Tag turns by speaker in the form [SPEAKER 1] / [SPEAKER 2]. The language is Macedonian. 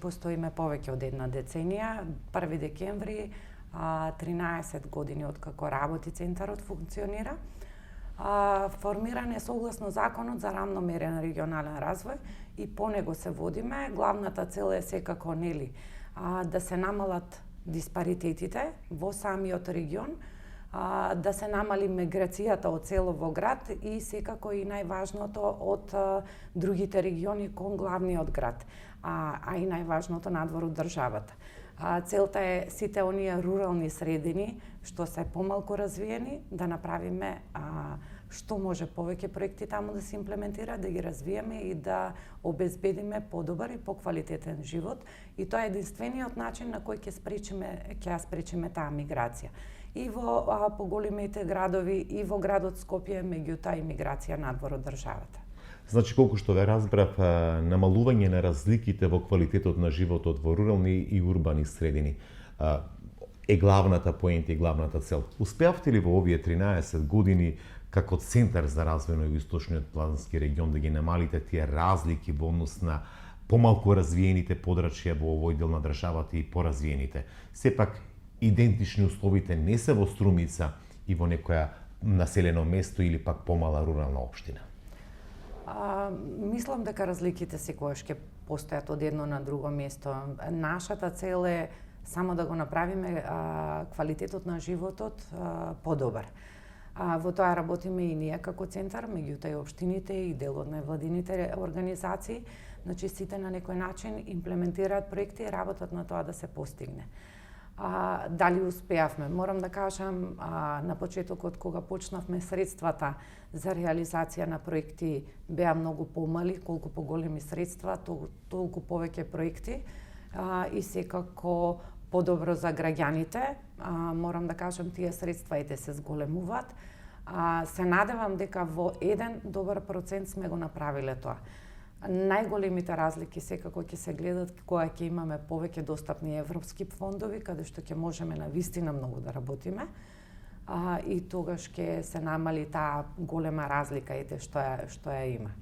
[SPEAKER 1] Постоиме повеќе од една деценија. 1 декември, 13 години откако работи центарот функционира. Формиран е согласно Законот за рамномерен регионален развој и по него се водиме. Главната цел е секако да се намалат диспаритетите во самиот регион, да се намали миграцијата од село во град и секако и најважното од другите региони кон главниот град, а и најважното надвор од државата. Целта е сите оние рурални средини што се помалку развиени да направиме што може повеќе проекти таму да се имплементираат, да ги развиеме и да обезбедиме подобар и поквалитетен живот, и тоа е единствениот начин на кој ќе спречиме таа миграција. И во поголемите градови, и во градот Скопје, меѓутоа и миграција надвор од државата.
[SPEAKER 2] Значи, колку што ве разбрав, намалување на разликите во квалитетот на животот во рурални и урбани средини е главната поента и главната цел. Успеавте ли во овие 13 години како Центар за развој на Југоисточниот планински регион да ги намалите тие разлики во однос на помалку развиените подрачја во овој дел на државата и поразвиените? Сепак, идентични условите не се во Струмица и во некоја населено место или пак помала рурална општина?
[SPEAKER 1] Мислам дека разликите секогаш ќе постојат од едно на друго место. Нашата цел е само да го направиме квалитетот на животот подобар. Во тоа работиме и ние како центар, меѓутоа и општините и дел од невладините организации. Значи, сите на некој начин имплементираат проекти и работат на тоа да се постигне. Дали успеавме? Морам да кажам, на почетокот кога почнавме, средствата за реализација на проекти беа многу помали. Колку поголеми средства, толку повеќе проекти и секако подобро за граѓаните. Морам да кажам, тие средства и се зголемуваат. Се надевам дека во еден добар процент сме го направиле тоа. Најголемите разлики секако ќе се гледат кога ќе имаме повеќе достапни европски фондови, каде што ќе можеме навистина многу да работиме, и тогаш ќе се намали таа голема разлика што ја има.